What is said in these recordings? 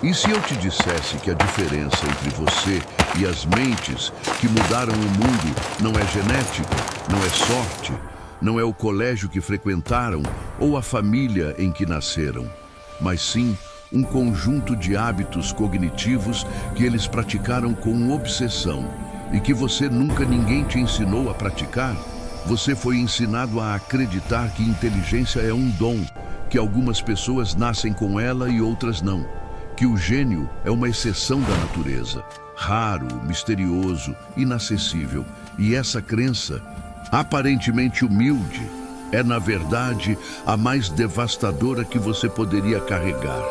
E se eu te dissesse que a diferença entre você e as mentes que mudaram o mundo não é genética, não é sorte, não é o colégio que frequentaram ou a família em que nasceram, mas sim um conjunto de hábitos cognitivos que eles praticaram com obsessão e que você nunca ninguém te ensinou a praticar? Você foi ensinado a acreditar que inteligência é um dom, que algumas pessoas nascem com ela e outras não, que o gênio é uma exceção da natureza, raro, misterioso, inacessível. E essa crença, aparentemente humilde, é na verdade a mais devastadora que você poderia carregar,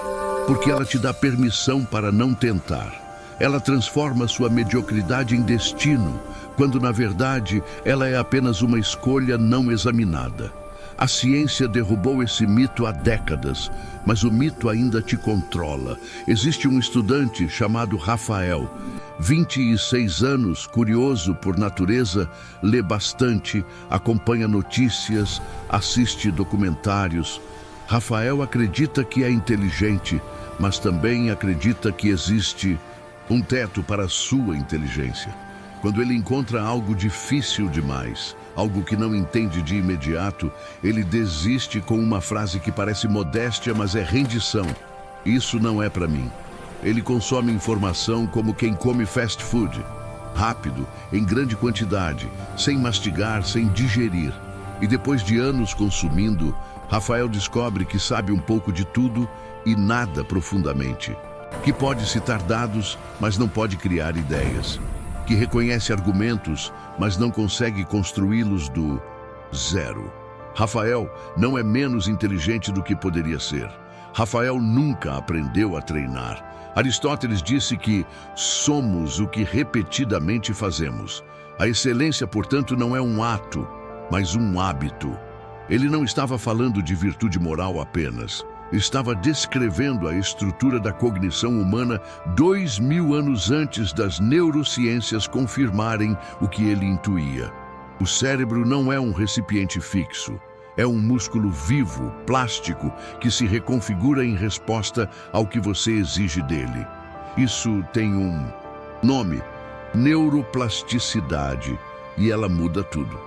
porque ela te dá permissão para não tentar. Ela transforma sua mediocridade em destino, quando na verdade ela é apenas uma escolha não examinada. A ciência derrubou esse mito há décadas, mas o mito ainda te controla. Existe um estudante chamado Rafael, 26 anos, curioso por natureza, lê bastante, acompanha notícias, assiste documentários. Rafael acredita que é inteligente, mas também acredita que existe um teto para a sua inteligência. Quando ele encontra algo difícil demais, algo que não entende de imediato, ele desiste com uma frase que parece modéstia, mas é rendição. Isso não é para mim. Ele consome informação como quem come fast food, rápido, em grande quantidade, sem mastigar, sem digerir. E depois de anos consumindo, Rafael descobre que sabe um pouco de tudo e nada profundamente, que pode citar dados, mas não pode criar ideias, que reconhece argumentos, mas não consegue construí-los do zero. Rafael não é menos inteligente do que poderia ser. Rafael nunca aprendeu a treinar. Aristóteles disse que somos o que repetidamente fazemos. A excelência, portanto, não é um ato, mas um hábito. Ele não estava falando de virtude moral apenas. Estava descrevendo a estrutura da cognição humana 2000 anos antes das neurociências confirmarem o que ele intuía. O cérebro não é um recipiente fixo. É um músculo vivo, plástico, que se reconfigura em resposta ao que você exige dele. Isso tem um nome: neuroplasticidade, e ela muda tudo.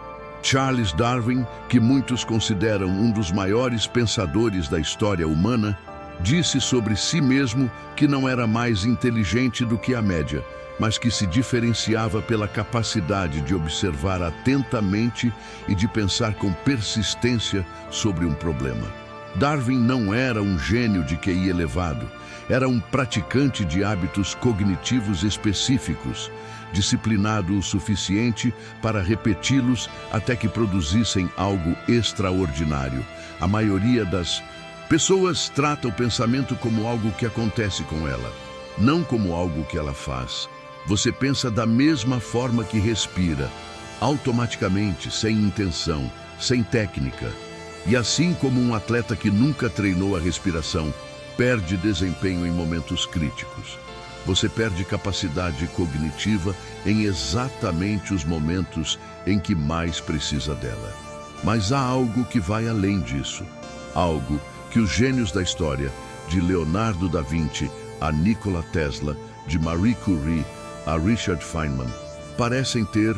Charles Darwin, que muitos consideram um dos maiores pensadores da história humana, disse sobre si mesmo que não era mais inteligente do que a média, mas que se diferenciava pela capacidade de observar atentamente e de pensar com persistência sobre um problema. Darwin não era um gênio de QI elevado, era um praticante de hábitos cognitivos específicos, disciplinado o suficiente para repeti-los até que produzissem algo extraordinário. A maioria das pessoas trata o pensamento como algo que acontece com ela, não como algo que ela faz. Você pensa da mesma forma que respira, automaticamente, sem intenção, sem técnica. E assim como um atleta que nunca treinou a respiração, perde desempenho em momentos críticos. Você perde capacidade cognitiva em exatamente os momentos em que mais precisa dela. Mas há algo que vai além disso. Algo que os gênios da história, de Leonardo da Vinci a Nikola Tesla, de Marie Curie a Richard Feynman, parecem ter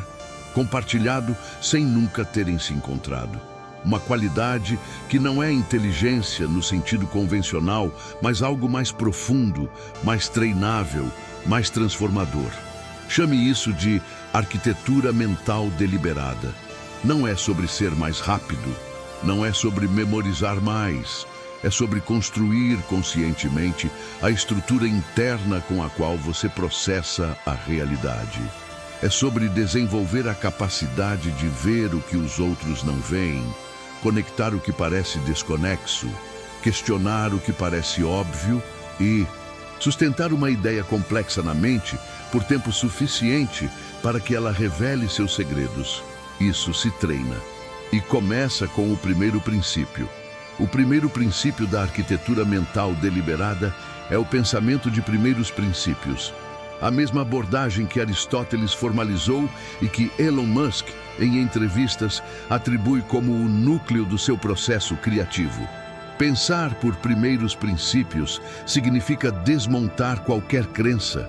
compartilhado sem nunca terem se encontrado. Uma qualidade que não é inteligência no sentido convencional, mas algo mais profundo, mais treinável, mais transformador. Chame isso de arquitetura mental deliberada. Não é sobre ser mais rápido, não é sobre memorizar mais, é sobre construir conscientemente a estrutura interna com a qual você processa a realidade. É sobre desenvolver a capacidade de ver o que os outros não veem, conectar o que parece desconexo, questionar o que parece óbvio e sustentar uma ideia complexa na mente por tempo suficiente para que ela revele seus segredos. Isso se treina e começa com o primeiro princípio. O primeiro princípio da arquitetura mental deliberada é o pensamento de primeiros princípios. A mesma abordagem que Aristóteles formalizou e que Elon Musk, em entrevistas, atribui como o núcleo do seu processo criativo. Pensar por primeiros princípios significa desmontar qualquer crença,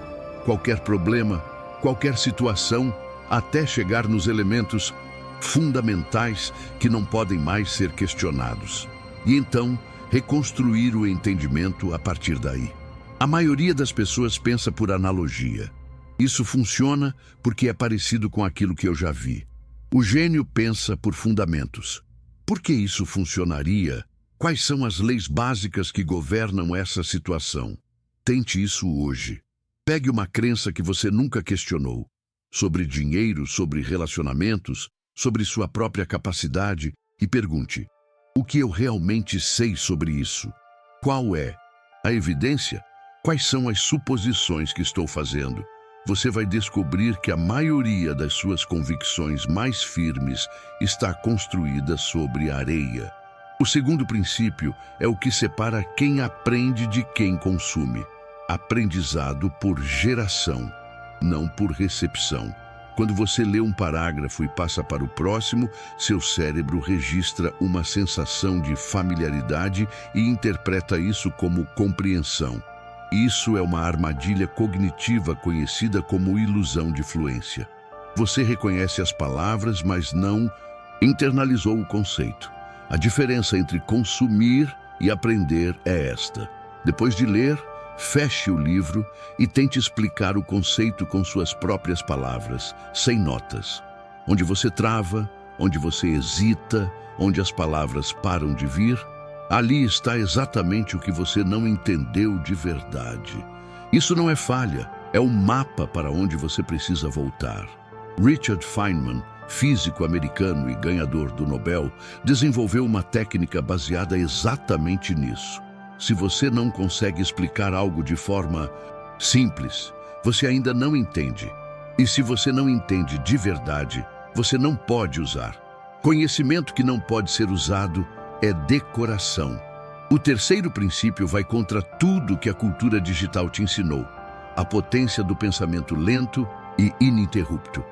qualquer problema, qualquer situação, até chegar nos elementos fundamentais que não podem mais ser questionados. E então, reconstruir o entendimento a partir daí. A maioria das pessoas pensa por analogia. Isso funciona porque é parecido com aquilo que eu já vi. O gênio pensa por fundamentos. Por que isso funcionaria? Quais são as leis básicas que governam essa situação? Tente isso hoje. Pegue uma crença que você nunca questionou, sobre dinheiro, sobre relacionamentos, sobre sua própria capacidade, e pergunte: o que eu realmente sei sobre isso? Qual é a evidência? Quais são as suposições que estou fazendo? Você vai descobrir que a maioria das suas convicções mais firmes está construída sobre areia. O segundo princípio é o que separa quem aprende de quem consome. Aprendizado por geração, não por recepção. Quando você lê um parágrafo e passa para o próximo, seu cérebro registra uma sensação de familiaridade e interpreta isso como compreensão. Isso é uma armadilha cognitiva conhecida como ilusão de fluência. Você reconhece as palavras, mas não internalizou o conceito. A diferença entre consumir e aprender é esta. Depois de ler, feche o livro e tente explicar o conceito com suas próprias palavras, sem notas. Onde você trava, onde você hesita, onde as palavras param de vir, ali está exatamente o que você não entendeu de verdade. Isso não é falha, é um mapa para onde você precisa voltar. Richard Feynman, físico americano e ganhador do Nobel, desenvolveu uma técnica baseada exatamente nisso. Se você não consegue explicar algo de forma simples, você ainda não entende. E se você não entende de verdade, você não pode usar. Conhecimento que não pode ser usado é decoração. O terceiro princípio vai contra tudo que a cultura digital te ensinou: a potência do pensamento lento e ininterrupto.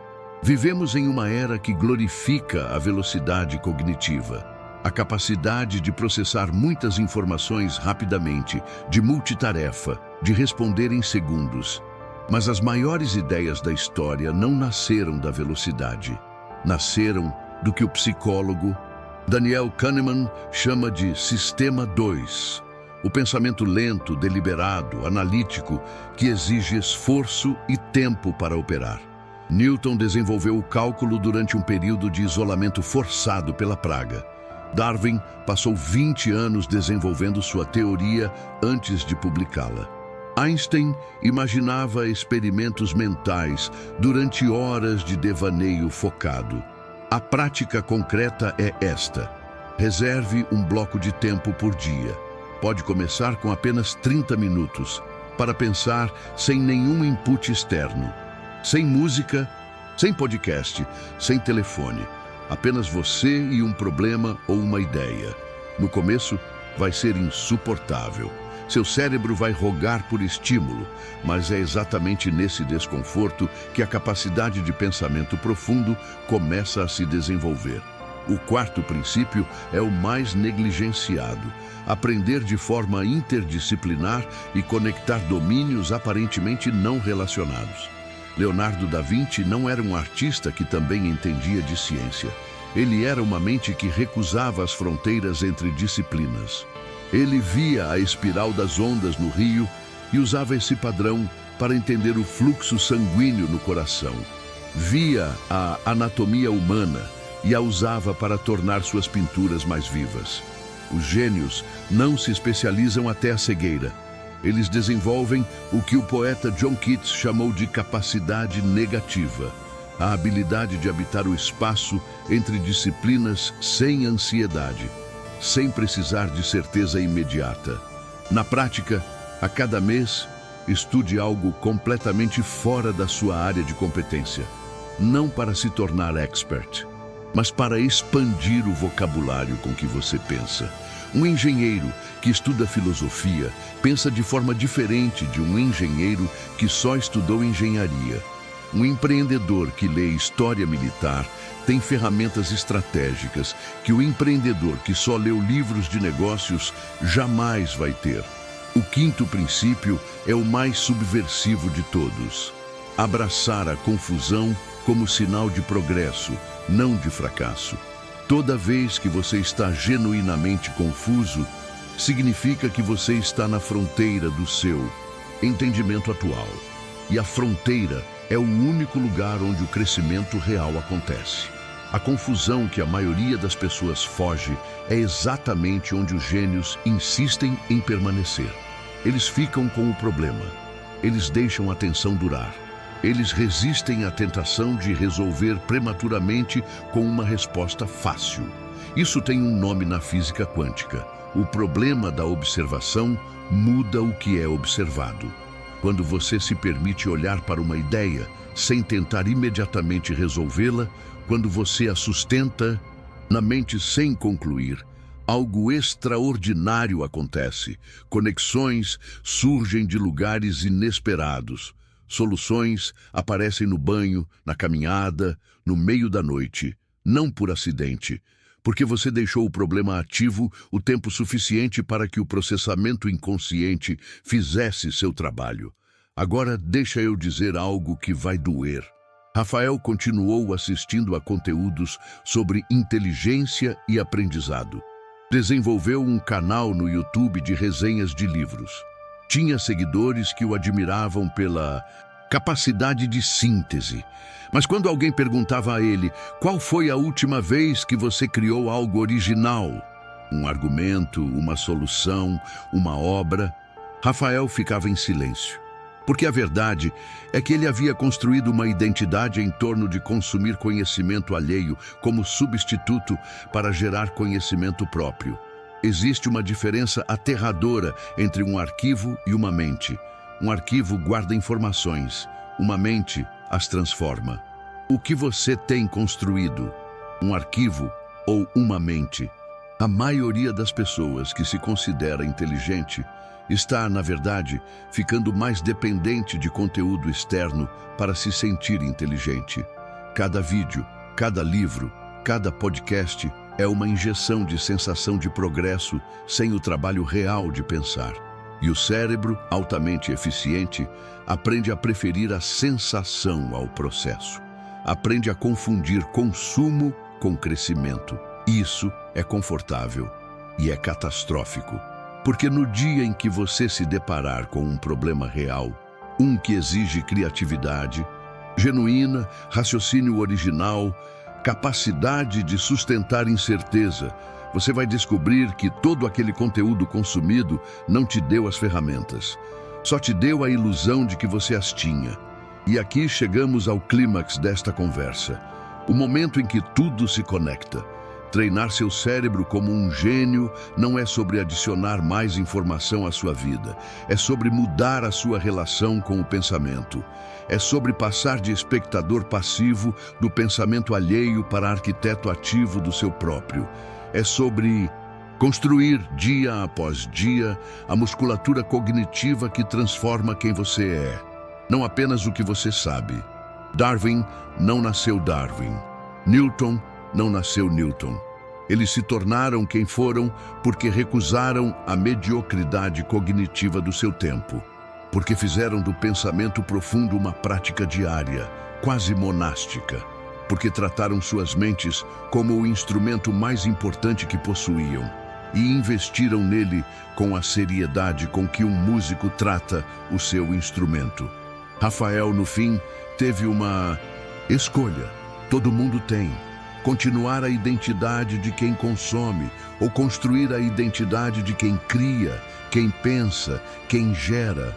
Vivemos em uma era que glorifica a velocidade cognitiva, a capacidade de processar muitas informações rapidamente, de multitarefa, de responder em segundos. Mas as maiores ideias da história não nasceram da velocidade. Nasceram do que o psicólogo Daniel Kahneman chama de Sistema 2. O pensamento lento, deliberado, analítico, que exige esforço e tempo para operar. Newton desenvolveu o cálculo durante um período de isolamento forçado pela praga. Darwin passou 20 anos desenvolvendo sua teoria antes de publicá-la. Einstein imaginava experimentos mentais durante horas de devaneio focado. A prática concreta é esta: reserve um bloco de tempo por dia. Pode começar com apenas 30 minutos, para pensar sem nenhum input externo. Sem música, sem podcast, sem telefone. Apenas você e um problema ou uma ideia. No começo, vai ser insuportável. Seu cérebro vai rogar por estímulo, mas é exatamente nesse desconforto que a capacidade de pensamento profundo começa a se desenvolver. O quarto princípio é o mais negligenciado: aprender de forma interdisciplinar e conectar domínios aparentemente não relacionados. Leonardo da Vinci não era um artista que também entendia de ciência. Ele era uma mente que recusava as fronteiras entre disciplinas. Ele via a espiral das ondas no rio e usava esse padrão para entender o fluxo sanguíneo no coração. Via a anatomia humana e a usava para tornar suas pinturas mais vivas. Os gênios não se especializam até a cegueira. Eles desenvolvem o que o poeta John Keats chamou de capacidade negativa, a habilidade de habitar o espaço entre disciplinas sem ansiedade, sem precisar de certeza imediata. Na prática, a cada mês, estude algo completamente fora da sua área de competência, não para se tornar expert, mas para expandir o vocabulário com que você pensa. Um engenheiro que estuda filosofia pensa de forma diferente de um engenheiro que só estudou engenharia. Um empreendedor que lê história militar tem ferramentas estratégicas que o empreendedor que só leu livros de negócios jamais vai ter. O quinto princípio é o mais subversivo de todos: abraçar a confusão como sinal de progresso, não de fracasso. Toda vez que você está genuinamente confuso, significa que você está na fronteira do seu entendimento atual. E a fronteira é o único lugar onde o crescimento real acontece. A confusão que a maioria das pessoas foge é exatamente onde os gênios insistem em permanecer. Eles ficam com o problema. Eles deixam a tensão durar. Eles resistem à tentação de resolver prematuramente com uma resposta fácil. Isso tem um nome na física quântica. O problema da observação muda o que é observado. Quando você se permite olhar para uma ideia sem tentar imediatamente resolvê-la, quando você a sustenta na mente sem concluir, algo extraordinário acontece. Conexões surgem de lugares inesperados. Soluções aparecem no banho, na caminhada, no meio da noite. Não por acidente, porque você deixou o problema ativo o tempo suficiente para que o processamento inconsciente fizesse seu trabalho. Agora deixa eu dizer algo que vai doer. Rafael continuou assistindo a conteúdos sobre inteligência e aprendizado. Desenvolveu um canal no YouTube de resenhas de livros. Tinha seguidores que o admiravam pela capacidade de síntese. Mas quando alguém perguntava a ele qual foi a última vez que você criou algo original, um argumento, uma solução, uma obra, Rafael ficava em silêncio. Porque a verdade é que ele havia construído uma identidade em torno de consumir conhecimento alheio como substituto para gerar conhecimento próprio. Existe uma diferença aterradora entre um arquivo e uma mente. Um arquivo guarda informações, uma mente as transforma. O que você tem construído? Um arquivo ou uma mente? A maioria das pessoas que se considera inteligente está, na verdade, ficando mais dependente de conteúdo externo para se sentir inteligente. Cada vídeo, cada livro, cada podcast é uma injeção de sensação de progresso sem o trabalho real de pensar. E o cérebro, altamente eficiente, aprende a preferir a sensação ao processo. Aprende a confundir consumo com crescimento. Isso é confortável e é catastrófico. Porque no dia em que você se deparar com um problema real, um que exige criatividade, genuína, raciocínio original, capacidade de sustentar incerteza, você vai descobrir que todo aquele conteúdo consumido não te deu as ferramentas. Só te deu a ilusão de que você as tinha. E aqui chegamos ao clímax desta conversa. O momento em que tudo se conecta. Treinar seu cérebro como um gênio não é sobre adicionar mais informação à sua vida. É sobre mudar a sua relação com o pensamento. É sobre passar de espectador passivo do pensamento alheio para arquiteto ativo do seu próprio. É sobre construir, dia após dia, a musculatura cognitiva que transforma quem você é. Não apenas o que você sabe. Darwin não nasceu Darwin. Newton não nasceu Newton. Eles se tornaram quem foram porque recusaram a mediocridade cognitiva do seu tempo. Porque fizeram do pensamento profundo uma prática diária, quase monástica. Porque trataram suas mentes como o instrumento mais importante que possuíam e investiram nele com a seriedade com que um músico trata o seu instrumento. Rafael, no fim, teve uma escolha. Todo mundo tem. Continuar a identidade de quem consome ou construir a identidade de quem cria, quem pensa, quem gera.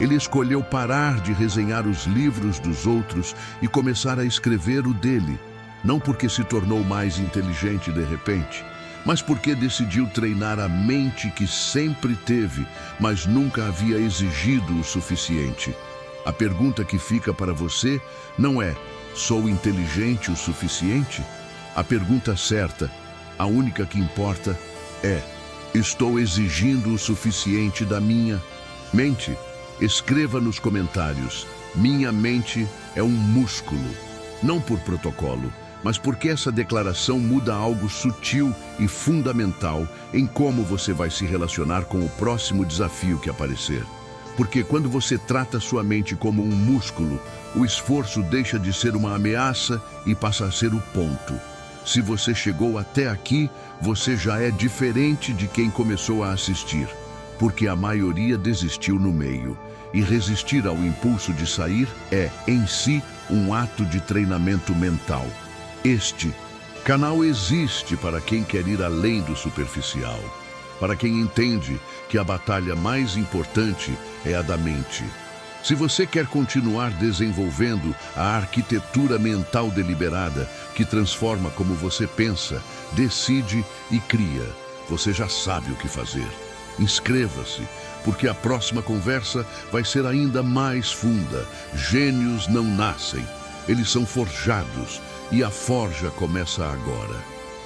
Ele escolheu parar de resenhar os livros dos outros e começar a escrever o dele, não porque se tornou mais inteligente de repente, mas porque decidiu treinar a mente que sempre teve, mas nunca havia exigido o suficiente. A pergunta que fica para você não é: sou inteligente o suficiente? A pergunta certa, a única que importa, é: estou exigindo o suficiente da minha mente? Escreva nos comentários: Minha mente é um músculo, não por protocolo, mas porque essa declaração muda algo sutil e fundamental em como você vai se relacionar com o próximo desafio que aparecer. Porque quando você trata sua mente como um músculo, o esforço deixa de ser uma ameaça e passa a ser o ponto. Se você chegou até aqui, você já é diferente de quem começou a assistir, porque a maioria desistiu no meio. E resistir ao impulso de sair é, em si, um ato de treinamento mental. Este canal existe para quem quer ir além do superficial, para quem entende que a batalha mais importante é a da mente. Se você quer continuar desenvolvendo a arquitetura mental deliberada que transforma como você pensa, decide e cria, você já sabe o que fazer. Inscreva-se, porque a próxima conversa vai ser ainda mais funda. Gênios não nascem, eles são forjados, e a forja começa agora.